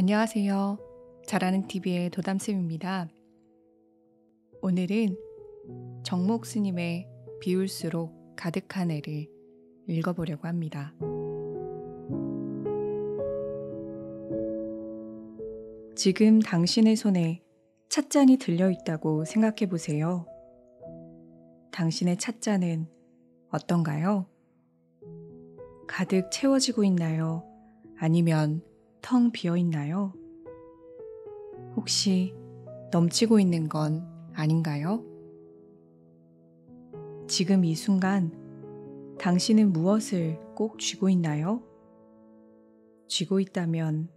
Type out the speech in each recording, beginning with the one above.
안녕하세요. 잘하는 TV의 도담쌤입니다. 오늘은 정목 스님의 비울수록 가득한 애를 읽어보려고 합니다. 지금 당신의 손에 찻잔이 들려있다고 생각해 보세요. 당신의 찻잔은 어떤가요? 가득 채워지고 있나요? 아니면 텅 비어 있나요? 혹시 넘치고 있는 건 아닌가요? 지금 이 순간 당신은 무엇을 꼭 쥐고 있나요? 쥐고 있다면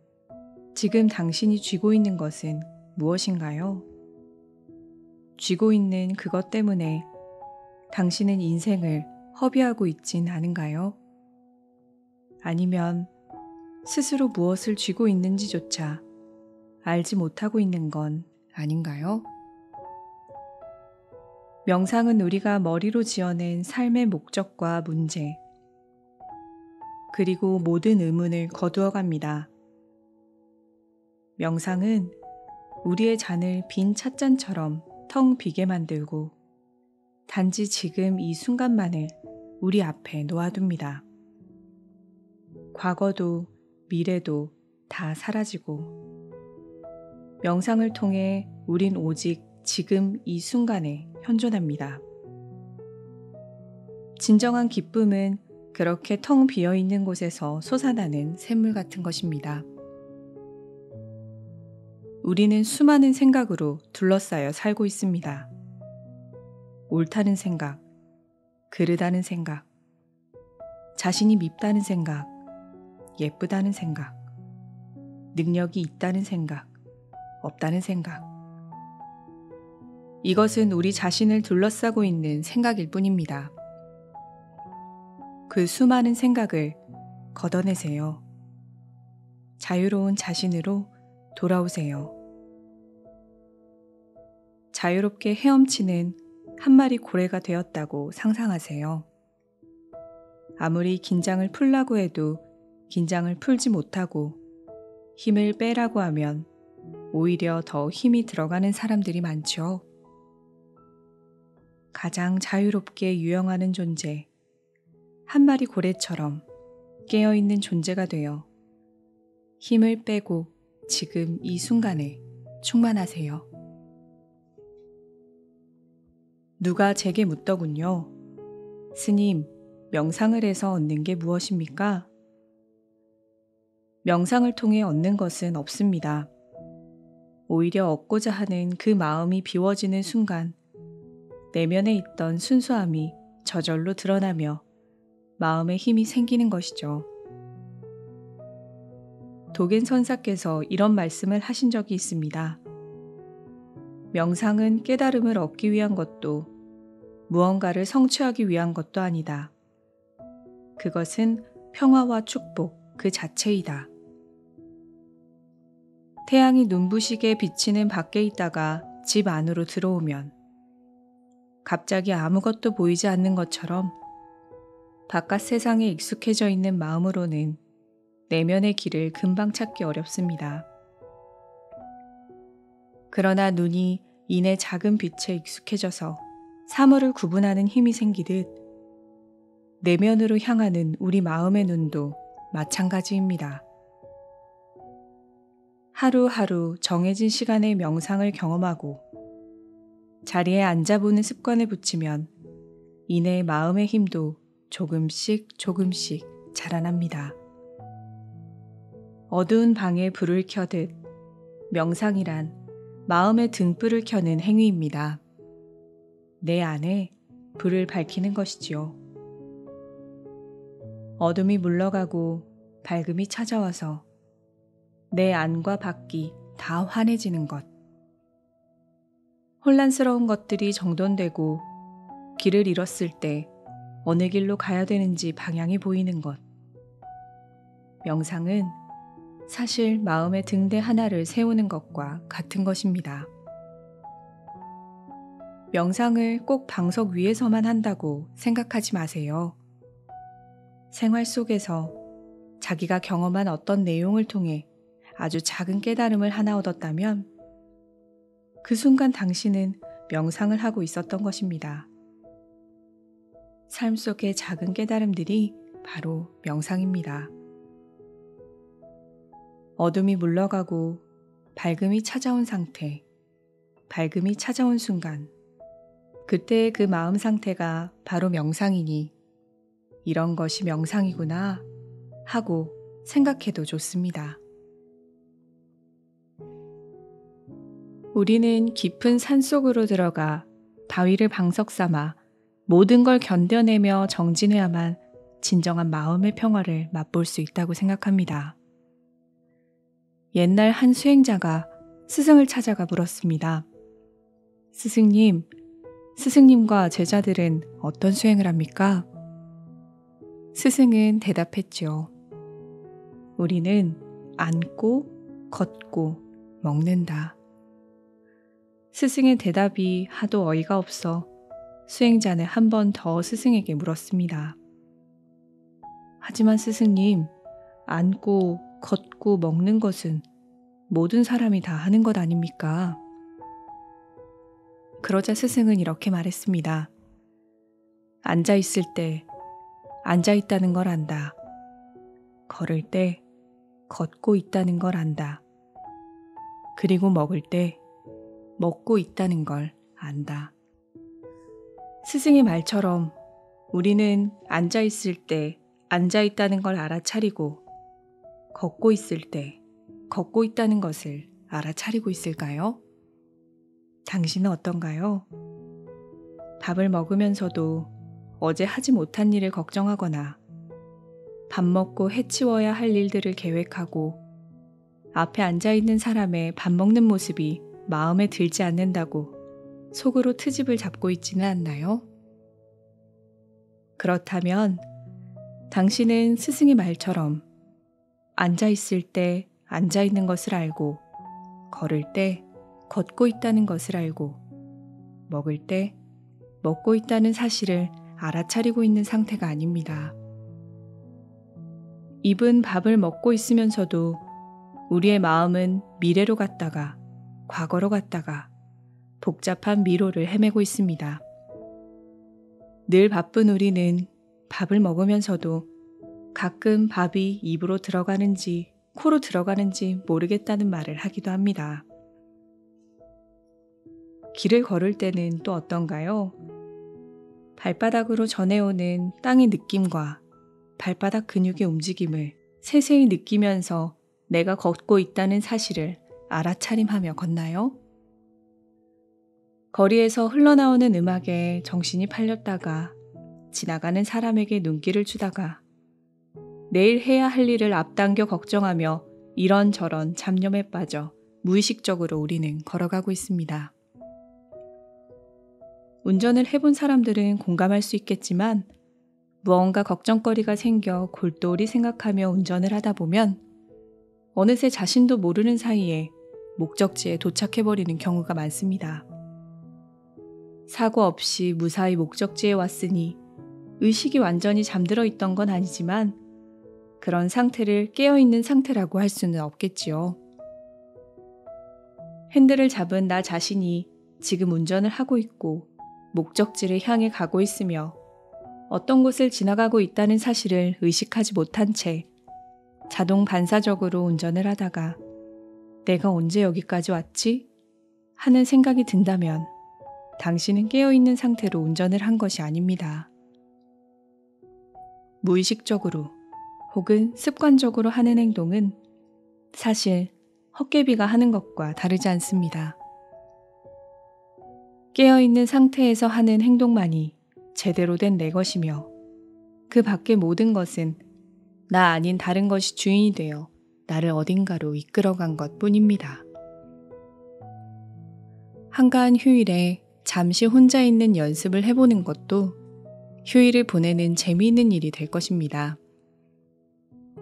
지금 당신이 쥐고 있는 것은 무엇인가요? 쥐고 있는 그것 때문에 당신은 인생을 허비하고 있진 않은가요? 아니면 스스로 무엇을 쥐고 있는지조차 알지 못하고 있는 건 아닌가요? 명상은 우리가 머리로 지어낸 삶의 목적과 문제, 그리고 모든 의문을 거두어갑니다. 명상은 우리의 잔을 빈 찻잔처럼 텅 비게 만들고 단지 지금 이 순간만을 우리 앞에 놓아둡니다. 과거도 미래도 다 사라지고 명상을 통해 우린 오직 지금 이 순간에 현존합니다. 진정한 기쁨은 그렇게 텅 비어 있는 곳에서 솟아나는 샘물 같은 것입니다. 우리는 수많은 생각으로 둘러싸여 살고 있습니다. 옳다는 생각, 그르다는 생각, 자신이 밉다는 생각, 예쁘다는 생각, 능력이 있다는 생각, 없다는 생각. 이것은 우리 자신을 둘러싸고 있는 생각일 뿐입니다. 그 수많은 생각을 걷어내세요. 자유로운 자신으로 돌아오세요. 자유롭게 헤엄치는 한 마리 고래가 되었다고 상상하세요. 아무리 긴장을 풀라고 해도 긴장을 풀지 못하고 힘을 빼라고 하면 오히려 더 힘이 들어가는 사람들이 많죠. 가장 자유롭게 유영하는 존재, 한 마리 고래처럼 깨어있는 존재가 되어 힘을 빼고 지금 이 순간에 충만하세요. 누가 제게 묻더군요. 스님, 명상을 해서 얻는 게 무엇입니까? 명상을 통해 얻는 것은 없습니다. 오히려 얻고자 하는 그 마음이 비워지는 순간 내면에 있던 순수함이 저절로 드러나며 마음에 힘이 생기는 것이죠. 도겐 선사께서 이런 말씀을 하신 적이 있습니다. 명상은 깨달음을 얻기 위한 것도 무언가를 성취하기 위한 것도 아니다. 그것은 평화와 축복 그 자체이다. 태양이 눈부시게 비치는 밖에 있다가 집 안으로 들어오면 갑자기 아무것도 보이지 않는 것처럼 바깥 세상에 익숙해져 있는 마음으로는 내면의 길을 금방 찾기 어렵습니다. 그러나 눈이 이내 작은 빛에 익숙해져서 사물을 구분하는 힘이 생기듯 내면으로 향하는 우리 마음의 눈도 마찬가지입니다. 하루하루 정해진 시간의 명상을 경험하고 자리에 앉아보는 습관을 붙이면 이내 마음의 힘도 조금씩 자라납니다. 어두운 방에 불을 켜듯 명상이란 마음의 등불을 켜는 행위입니다. 내 안에 불을 밝히는 것이지요. 어둠이 물러가고 밝음이 찾아와서 내 안과 밖이 다 환해지는 것. 혼란스러운 것들이 정돈되고 길을 잃었을 때 어느 길로 가야 되는지 방향이 보이는 것. 명상은 사실 마음의 등대 하나를 세우는 것과 같은 것입니다. 명상을 꼭 방석 위에서만 한다고 생각하지 마세요. 생활 속에서 자기가 경험한 어떤 내용을 통해 아주 작은 깨달음을 하나 얻었다면 그 순간 당신은 명상을 하고 있었던 것입니다. 삶 속의 작은 깨달음들이 바로 명상입니다. 어둠이 물러가고 밝음이 찾아온 상태, 밝음이 찾아온 순간, 그때의 그 마음 상태가 바로 명상이니 이런 것이 명상이구나 하고 생각해도 좋습니다. 우리는 깊은 산속으로 들어가 바위를 방석 삼아 모든 걸 견뎌내며 정진해야만 진정한 마음의 평화를 맛볼 수 있다고 생각합니다. 옛날 한 수행자가 스승을 찾아가 물었습니다. 스승님, 스승님과 제자들은 어떤 수행을 합니까? 스승은 대답했죠. 우리는 앉고, 걷고, 먹는다. 스승의 대답이 하도 어이가 없어 수행자는 한 번 더 스승에게 물었습니다. 하지만 스승님, 앉고, 걷고, 먹는 것은 모든 사람이 다 하는 것 아닙니까? 그러자 스승은 이렇게 말했습니다. 앉아 있을 때 앉아 있다는 걸 안다. 걸을 때 걷고 있다는 걸 안다. 그리고 먹을 때 먹고 있다는 걸 안다. 스승의 말처럼 우리는 앉아 있을 때 앉아 있다는 걸 알아차리고 걷고 있을 때 걷고 있다는 것을 알아차리고 있을까요? 당신은 어떤가요? 밥을 먹으면서도 어제 하지 못한 일을 걱정하거나 밥 먹고 해치워야 할 일들을 계획하고 앞에 앉아있는 사람의 밥 먹는 모습이 마음에 들지 않는다고 속으로 트집을 잡고 있지는 않나요? 그렇다면 당신은 스승의 말처럼 앉아있을 때 앉아있는 것을 알고 걸을 때 걷고 있다는 것을 알고 먹을 때 먹고 있다는 사실을 알아차리고 있는 상태가 아닙니다. 입은 밥을 먹고 있으면서도 우리의 마음은 미래로 갔다가 과거로 갔다가 복잡한 미로를 헤매고 있습니다. 늘 바쁜 우리는 밥을 먹으면서도 가끔 밥이 입으로 들어가는지 코로 들어가는지 모르겠다는 말을 하기도 합니다. 길을 걸을 때는 또 어떤가요? 발바닥으로 전해오는 땅의 느낌과 발바닥 근육의 움직임을 세세히 느끼면서 내가 걷고 있다는 사실을 알아차림하며 걷나요? 거리에서 흘러나오는 음악에 정신이 팔렸다가 지나가는 사람에게 눈길을 주다가 내일 해야 할 일을 앞당겨 걱정하며 이런저런 잡념에 빠져 무의식적으로 우리는 걸어가고 있습니다. 운전을 해본 사람들은 공감할 수 있겠지만 무언가 걱정거리가 생겨 골똘히 생각하며 운전을 하다 보면 어느새 자신도 모르는 사이에 목적지에 도착해버리는 경우가 많습니다. 사고 없이 무사히 목적지에 왔으니 의식이 완전히 잠들어 있던 건 아니지만 그런 상태를 깨어있는 상태라고 할 수는 없겠지요. 핸들을 잡은 나 자신이 지금 운전을 하고 있고 목적지를 향해 가고 있으며 어떤 곳을 지나가고 있다는 사실을 의식하지 못한 채 자동 반사적으로 운전을 하다가 내가 언제 여기까지 왔지? 하는 생각이 든다면 당신은 깨어있는 상태로 운전을 한 것이 아닙니다. 무의식적으로 혹은 습관적으로 하는 행동은 사실 헛개비가 하는 것과 다르지 않습니다. 깨어있는 상태에서 하는 행동만이 제대로 된 내 것이며 그 밖의 모든 것은 나 아닌 다른 것이 주인이 되어 나를 어딘가로 이끌어간 것 뿐입니다. 한가한 휴일에 잠시 혼자 있는 연습을 해보는 것도 휴일을 보내는 재미있는 일이 될 것입니다.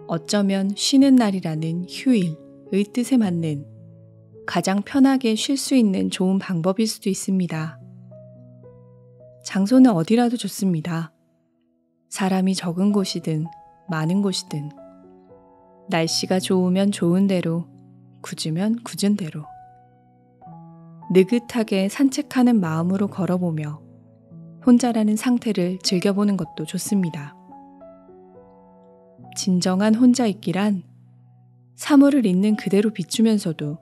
어쩌면 쉬는 날이라는 휴일의 뜻에 맞는 가장 편하게 쉴 수 있는 좋은 방법일 수도 있습니다. 장소는 어디라도 좋습니다. 사람이 적은 곳이든 많은 곳이든 날씨가 좋으면 좋은 대로 굳으면 굳은 대로. 느긋하게 산책하는 마음으로 걸어보며 혼자라는 상태를 즐겨보는 것도 좋습니다. 진정한 혼자 있기란 사물을 있는 그대로 비추면서도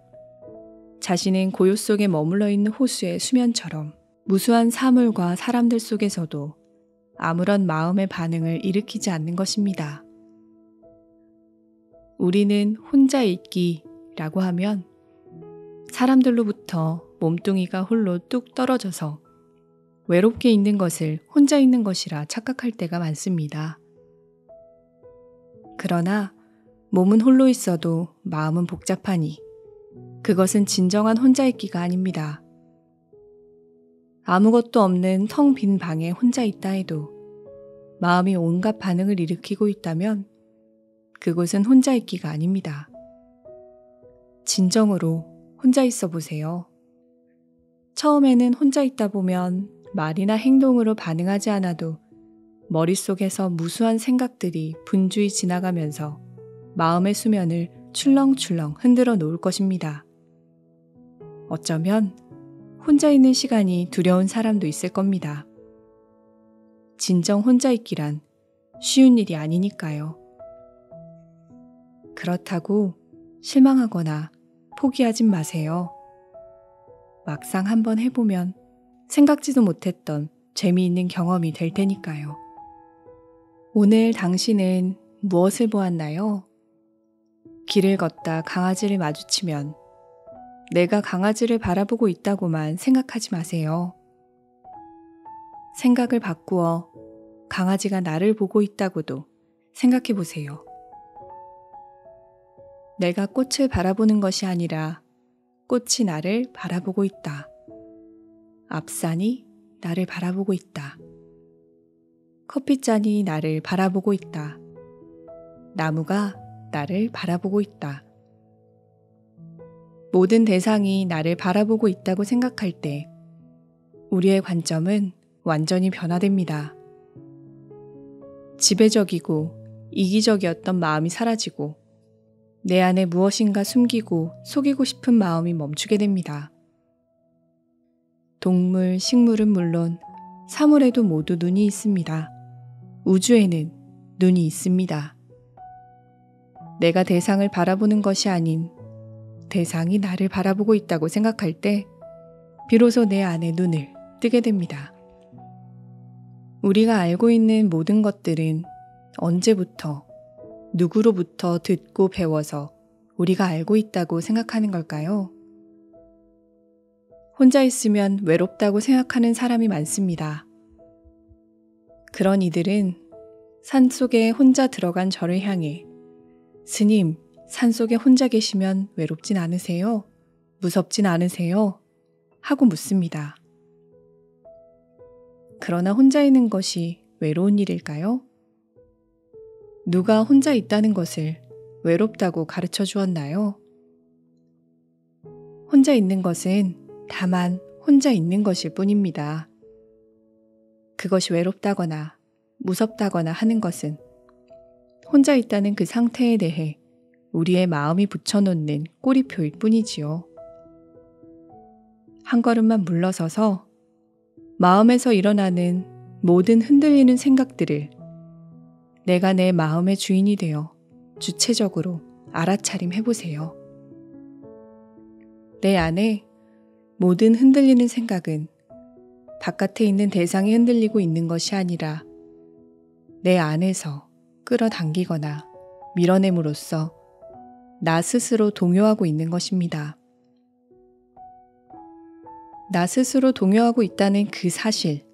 자신은 고요 속에 머물러 있는 호수의 수면처럼 무수한 사물과 사람들 속에서도 아무런 마음의 반응을 일으키지 않는 것입니다. 우리는 혼자 있기라고 하면 사람들로부터 몸뚱이가 홀로 뚝 떨어져서 외롭게 있는 것을 혼자 있는 것이라 착각할 때가 많습니다. 그러나 몸은 홀로 있어도 마음은 복잡하니 그것은 진정한 혼자 있기가 아닙니다. 아무것도 없는 텅 빈 방에 혼자 있다 해도 마음이 온갖 반응을 일으키고 있다면 그곳은 혼자 있기가 아닙니다. 진정으로 혼자 있어 보세요. 처음에는 혼자 있다 보면 말이나 행동으로 반응하지 않아도 머릿속에서 무수한 생각들이 분주히 지나가면서 마음의 수면을 출렁출렁 흔들어 놓을 것입니다. 어쩌면 혼자 있는 시간이 두려운 사람도 있을 겁니다. 진정 혼자 있기란 쉬운 일이 아니니까요. 그렇다고 실망하거나 포기하진 마세요. 막상 한번 해보면 생각지도 못했던 재미있는 경험이 될 테니까요. 오늘 당신은 무엇을 보았나요? 길을 걷다 강아지를 마주치면 내가 강아지를 바라보고 있다고만 생각하지 마세요. 생각을 바꾸어 강아지가 나를 보고 있다고도 생각해 보세요. 내가 꽃을 바라보는 것이 아니라 꽃이 나를 바라보고 있다. 앞산이 나를 바라보고 있다. 커피잔이 나를 바라보고 있다. 나무가 나를 바라보고 있다. 모든 대상이 나를 바라보고 있다고 생각할 때 우리의 관점은 완전히 변화됩니다. 지배적이고 이기적이었던 마음이 사라지고 내 안에 무엇인가 숨기고 속이고 싶은 마음이 멈추게 됩니다. 동물, 식물은 물론 사물에도 모두 눈이 있습니다. 우주에는 눈이 있습니다. 내가 대상을 바라보는 것이 아닌 대상이 나를 바라보고 있다고 생각할 때 비로소 내 안에 눈을 뜨게 됩니다. 우리가 알고 있는 모든 것들은 언제부터 누구로부터 듣고 배워서 우리가 알고 있다고 생각하는 걸까요? 혼자 있으면 외롭다고 생각하는 사람이 많습니다. 그런 이들은 산속에 혼자 들어간 저를 향해 스님, 산속에 혼자 계시면 외롭진 않으세요? 무섭진 않으세요? 하고 묻습니다. 그러나 혼자 있는 것이 외로운 일일까요? 누가 혼자 있다는 것을 외롭다고 가르쳐 주었나요? 혼자 있는 것은 다만 혼자 있는 것일 뿐입니다. 그것이 외롭다거나 무섭다거나 하는 것은 혼자 있다는 그 상태에 대해 우리의 마음이 붙여놓는 꼬리표일 뿐이지요. 한 걸음만 물러서서 마음에서 일어나는 모든 흔들리는 생각들을 내가 내 마음의 주인이 되어 주체적으로 알아차림해보세요. 내 안에 모든 흔들리는 생각은 바깥에 있는 대상이 흔들리고 있는 것이 아니라 내 안에서 끌어당기거나 밀어냄으로써 나 스스로 동요하고 있는 것입니다. 나 스스로 동요하고 있다는 그 사실,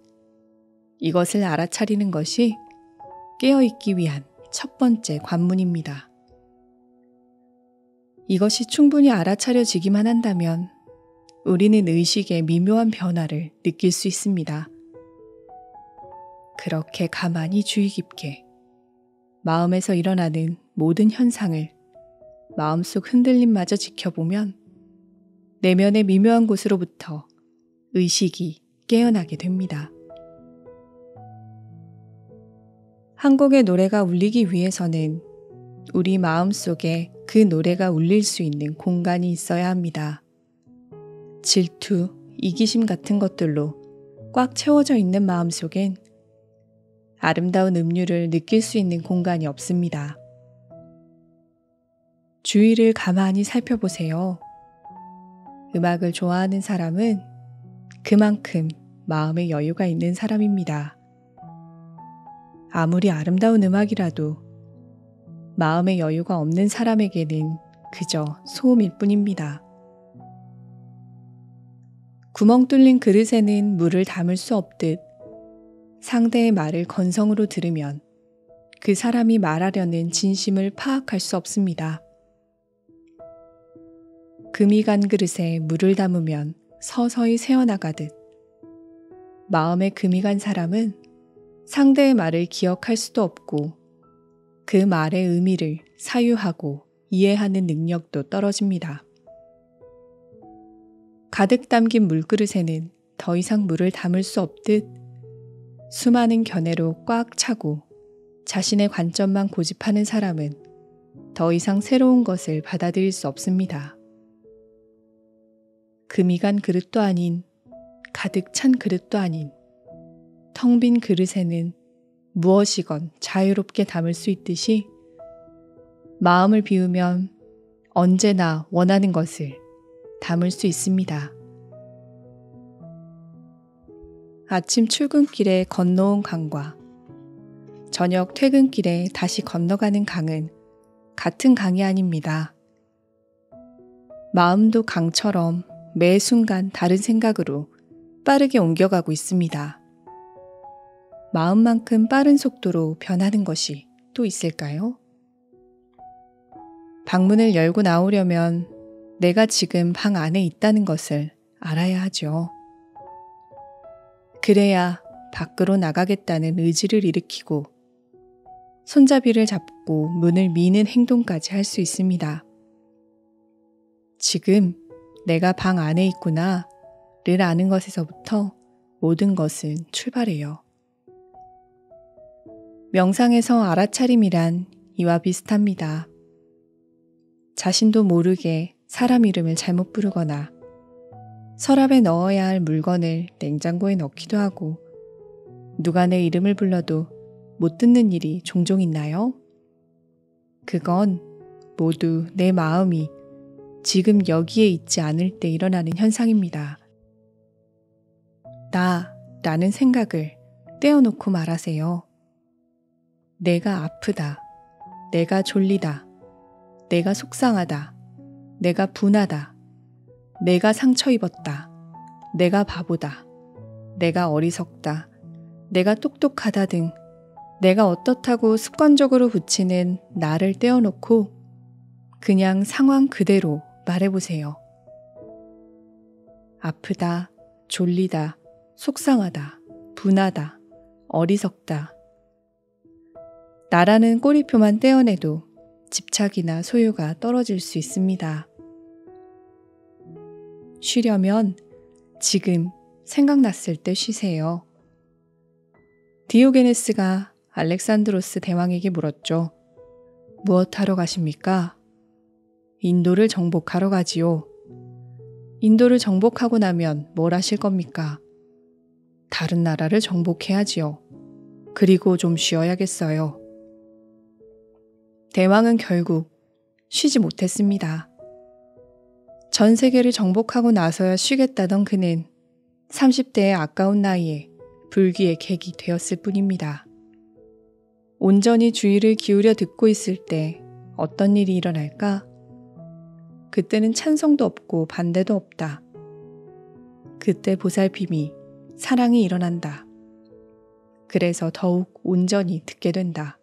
이것을 알아차리는 것이 깨어있기 위한 첫 번째 관문입니다. 이것이 충분히 알아차려지기만 한다면 우리는 의식의 미묘한 변화를 느낄 수 있습니다. 그렇게 가만히 주의 깊게 마음에서 일어나는 모든 현상을 마음속 흔들림마저 지켜보면 내면의 미묘한 곳으로부터 의식이 깨어나게 됩니다. 한 곡의 노래가 울리기 위해서는 우리 마음 속에 그 노래가 울릴 수 있는 공간이 있어야 합니다. 질투, 이기심 같은 것들로 꽉 채워져 있는 마음 속엔 아름다운 음유를 느낄 수 있는 공간이 없습니다. 주위를 가만히 살펴보세요. 음악을 좋아하는 사람은 그만큼 마음에 여유가 있는 사람입니다. 아무리 아름다운 음악이라도 마음에 여유가 없는 사람에게는 그저 소음일 뿐입니다. 구멍 뚫린 그릇에는 물을 담을 수 없듯 상대의 말을 건성으로 들으면 그 사람이 말하려는 진심을 파악할 수 없습니다. 금이 간 그릇에 물을 담으면 서서히 새어나가듯 마음에 금이 간 사람은 상대의 말을 기억할 수도 없고 그 말의 의미를 사유하고 이해하는 능력도 떨어집니다. 가득 담긴 물그릇에는 더 이상 물을 담을 수 없듯 수많은 견해로 꽉 차고 자신의 관점만 고집하는 사람은 더 이상 새로운 것을 받아들일 수 없습니다. 금이 간 그릇도 아닌 가득 찬 그릇도 아닌 텅 빈 그릇에는 무엇이건 자유롭게 담을 수 있듯이 마음을 비우면 언제나 원하는 것을 담을 수 있습니다. 아침 출근길에 건너온 강과 저녁 퇴근길에 다시 건너가는 강은 같은 강이 아닙니다. 마음도 강처럼 매 순간 다른 생각으로 빠르게 옮겨가고 있습니다. 마음만큼 빠른 속도로 변하는 것이 또 있을까요? 방문을 열고 나오려면 내가 지금 방 안에 있다는 것을 알아야 하죠. 그래야 밖으로 나가겠다는 의지를 일으키고 손잡이를 잡고 문을 미는 행동까지 할 수 있습니다. 지금 내가 방 안에 있구나 를 아는 것에서부터 모든 것은 출발해요. 명상에서 알아차림이란 이와 비슷합니다. 자신도 모르게 사람 이름을 잘못 부르거나 서랍에 넣어야 할 물건을 냉장고에 넣기도 하고 누가 내 이름을 불러도 못 듣는 일이 종종 있나요? 그건 모두 내 마음이 지금 여기에 있지 않을 때 일어나는 현상입니다. 나라는 생각을 떼어놓고 말하세요. 내가 아프다. 내가 졸리다. 내가 속상하다. 내가 분하다. 내가 상처 입었다. 내가 바보다. 내가 어리석다. 내가 똑똑하다 등 내가 어떻다고 습관적으로 붙이는 나를 떼어놓고 그냥 상황 그대로 말해보세요. 아프다. 졸리다. 속상하다. 분하다. 어리석다. 나라는 꼬리표만 떼어내도 집착이나 소유가 떨어질 수 있습니다. 쉬려면 지금 생각났을 때 쉬세요. 디오게네스가 알렉산드로스 대왕에게 물었죠. 무엇하러 가십니까? 인도를 정복하러 가지요. 인도를 정복하고 나면 뭘 하실 겁니까? 다른 나라를 정복해야지요. 그리고 좀 쉬어야겠어요. 대왕은 결국 쉬지 못했습니다. 전 세계를 정복하고 나서야 쉬겠다던 그는 30대의 아까운 나이에 불귀의 객이 되었을 뿐입니다. 온전히 주의를 기울여 듣고 있을 때 어떤 일이 일어날까? 그때는 찬성도 없고 반대도 없다. 그때 보살핌이 사랑이 일어난다. 그래서 더욱 온전히 듣게 된다.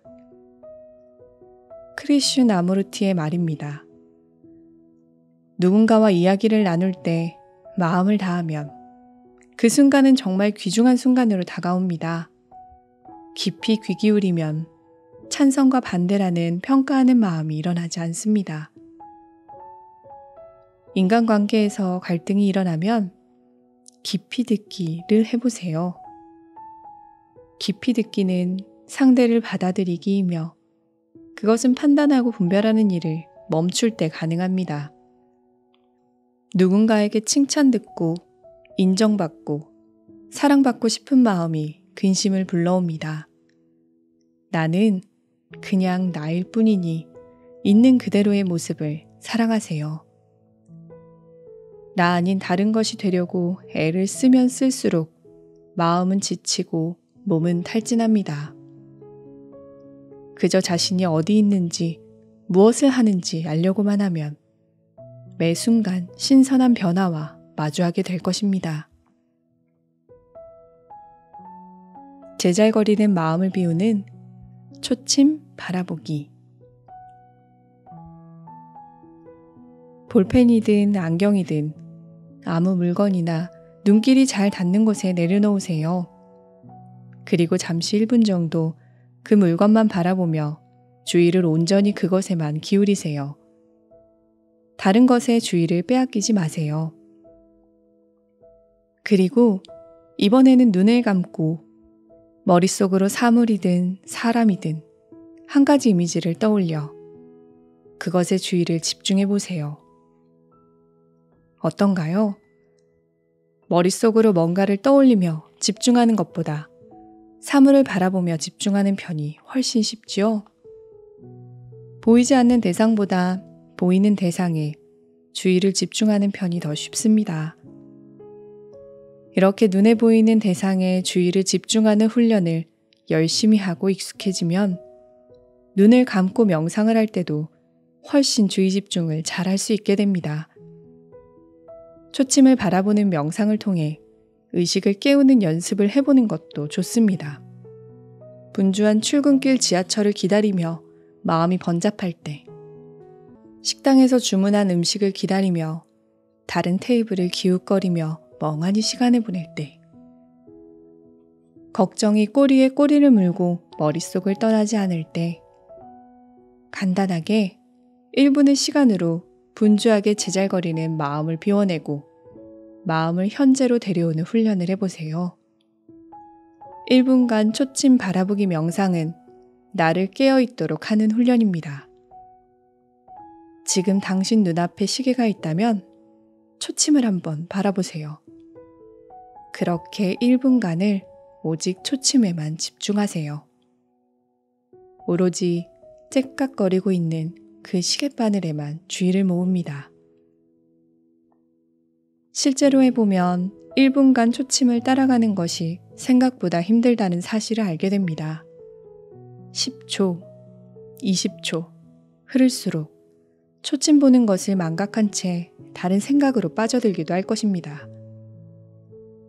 크리슈나무르티의 말입니다. 누군가와 이야기를 나눌 때 마음을 다하면 그 순간은 정말 귀중한 순간으로 다가옵니다. 깊이 귀 기울이면 찬성과 반대라는 평가하는 마음이 일어나지 않습니다. 인간관계에서 갈등이 일어나면 깊이 듣기를 해보세요. 깊이 듣기는 상대를 받아들이기이며 그것은 판단하고 분별하는 일을 멈출 때 가능합니다. 누군가에게 칭찬 듣고 인정받고 사랑받고 싶은 마음이 근심을 불러옵니다. 나는 그냥 나일 뿐이니 있는 그대로의 모습을 사랑하세요. 나 아닌 다른 것이 되려고 애를 쓰면 쓸수록 마음은 지치고 몸은 탈진합니다. 그저 자신이 어디 있는지 무엇을 하는지 알려고만 하면 매 순간 신선한 변화와 마주하게 될 것입니다. 제잘거리는 마음을 비우는 초침 바라보기. 볼펜이든 안경이든 아무 물건이나 눈길이 잘 닿는 곳에 내려놓으세요. 그리고 잠시 1분 정도 그 물건만 바라보며 주의를 온전히 그것에만 기울이세요. 다른 것에 주의를 빼앗기지 마세요. 그리고 이번에는 눈을 감고 머릿속으로 사물이든 사람이든 한 가지 이미지를 떠올려 그것에 주의를 집중해 보세요. 어떤가요? 머릿속으로 뭔가를 떠올리며 집중하는 것보다 사물을 바라보며 집중하는 편이 훨씬 쉽지요? 보이지 않는 대상보다 보이는 대상에 주의를 집중하는 편이 더 쉽습니다. 이렇게 눈에 보이는 대상에 주의를 집중하는 훈련을 열심히 하고 익숙해지면 눈을 감고 명상을 할 때도 훨씬 주의 집중을 잘 할 수 있게 됩니다. 초침을 바라보는 명상을 통해 의식을 깨우는 연습을 해보는 것도 좋습니다. 분주한 출근길 지하철을 기다리며 마음이 번잡할 때, 식당에서 주문한 음식을 기다리며 다른 테이블을 기웃거리며 멍하니 시간을 보낼 때, 걱정이 꼬리에 꼬리를 물고 머릿속을 떠나지 않을 때, 간단하게 1분의 시간으로 분주하게 제잘거리는 마음을 비워내고 마음을 현재로 데려오는 훈련을 해보세요. 1분간 초침 바라보기 명상은 나를 깨어있도록 하는 훈련입니다. 지금 당신 눈앞에 시계가 있다면 초침을 한번 바라보세요. 그렇게 1분간을 오직 초침에만 집중하세요. 오로지 째깍거리고 있는 그 시계바늘에만 주의를 모읍니다. 실제로 해보면 1분간 초침을 따라가는 것이 생각보다 힘들다는 사실을 알게 됩니다. 10초, 20초 흐를수록 초침 보는 것을 망각한 채 다른 생각으로 빠져들기도 할 것입니다.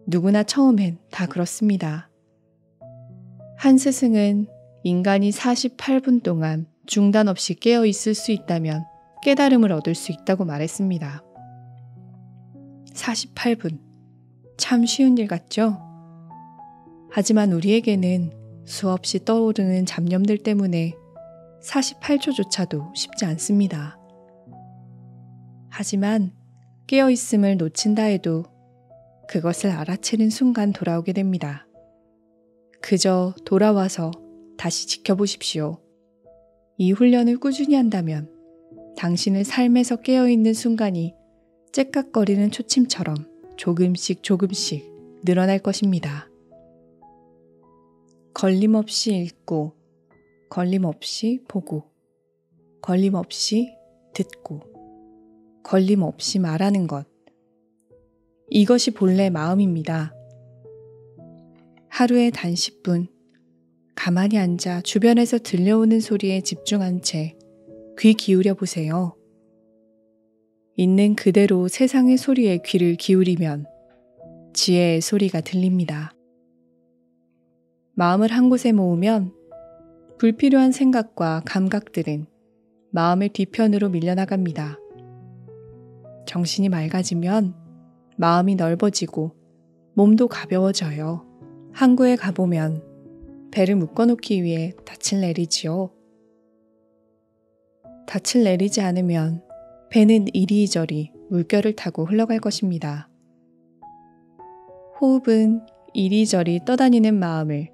누구나 처음엔 다 그렇습니다. 한 스승은 인간이 48분 동안 중단 없이 깨어 있을 수 있다면 깨달음을 얻을 수 있다고 말했습니다. 48분. 참 쉬운 일 같죠? 하지만 우리에게는 수없이 떠오르는 잡념들 때문에 48초조차도 쉽지 않습니다. 하지만 깨어있음을 놓친다 해도 그것을 알아채는 순간 돌아오게 됩니다. 그저 돌아와서 다시 지켜보십시오. 이 훈련을 꾸준히 한다면 당신의 삶에서 깨어있는 순간이 째깍거리는 초침처럼 조금씩 늘어날 것입니다. 걸림없이 읽고, 걸림없이 보고, 걸림없이 듣고, 걸림없이 말하는 것. 이것이 본래 마음입니다. 하루에 단 10분, 가만히 앉아 주변에서 들려오는 소리에 집중한 채 귀 기울여 보세요. 있는 그대로 세상의 소리에 귀를 기울이면 지혜의 소리가 들립니다. 마음을 한 곳에 모으면 불필요한 생각과 감각들은 마음의 뒤편으로 밀려나갑니다. 정신이 맑아지면 마음이 넓어지고 몸도 가벼워져요. 항구에 가보면 배를 묶어놓기 위해 닻을 내리지요. 닻을 내리지 않으면 배는 이리저리 물결을 타고 흘러갈 것입니다. 호흡은 이리저리 떠다니는 마음을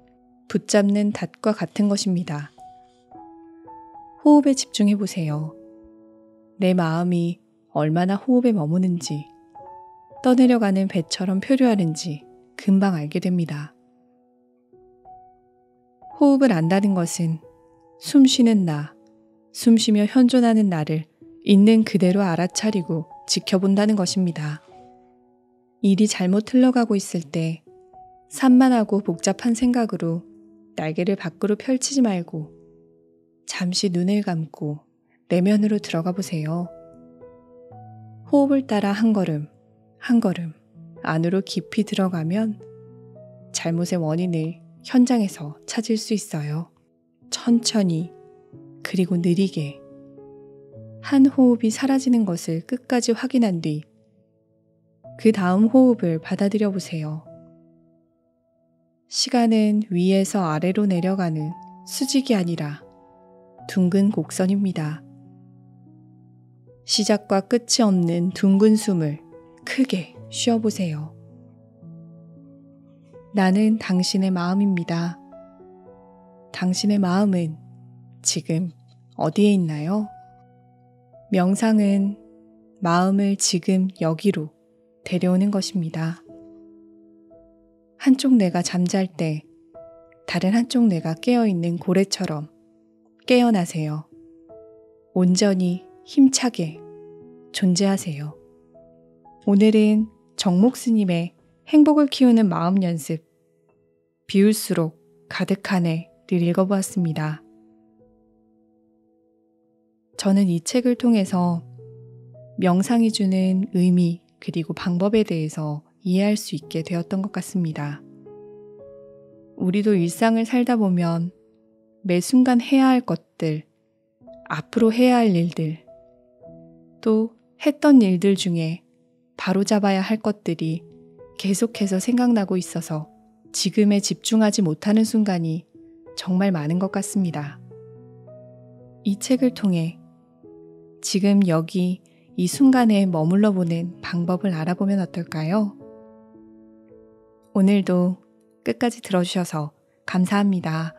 붙잡는 닷과 같은 것입니다. 호흡에 집중해 보세요. 내 마음이 얼마나 호흡에 머무는지, 떠내려가는 배처럼 표류하는지 금방 알게 됩니다. 호흡을 안다는 것은 숨 쉬는 나, 숨 쉬며 현존하는 나를 있는 그대로 알아차리고 지켜본다는 것입니다. 일이 잘못 흘러가고 있을 때 산만하고 복잡한 생각으로 날개를 밖으로 펼치지 말고 잠시 눈을 감고 내면으로 들어가 보세요. 호흡을 따라 한 걸음, 한 걸음 안으로 깊이 들어가면 잘못의 원인을 현장에서 찾을 수 있어요. 천천히 그리고 느리게 한 호흡이 사라지는 것을 끝까지 확인한 뒤 그 다음 호흡을 받아들여 보세요. 시간은 위에서 아래로 내려가는 수직이 아니라 둥근 곡선입니다. 시작과 끝이 없는 둥근 숨을 크게 쉬어보세요. 나는 당신의 마음입니다. 당신의 마음은 지금 어디에 있나요? 명상은 마음을 지금 여기로 데려오는 것입니다. 한쪽 뇌가 잠잘 때 다른 한쪽 뇌가 깨어있는 고래처럼 깨어나세요. 온전히 힘차게 존재하세요. 오늘은 정목 스님의 행복을 키우는 마음 연습, 비울수록 가득하네를 읽어보았습니다. 저는 이 책을 통해서 명상이 주는 의미 그리고 방법에 대해서 이해할 수 있게 되었던 것 같습니다. 우리도 일상을 살다 보면 매 순간 해야 할 것들, 앞으로 해야 할 일들, 또 했던 일들 중에 바로잡아야 할 것들이 계속해서 생각나고 있어서 지금에 집중하지 못하는 순간이 정말 많은 것 같습니다. 이 책을 통해 지금 여기 이 순간에 머물러 보는 방법을 알아보면 어떨까요? 오늘도 끝까지 들어주셔서 감사합니다.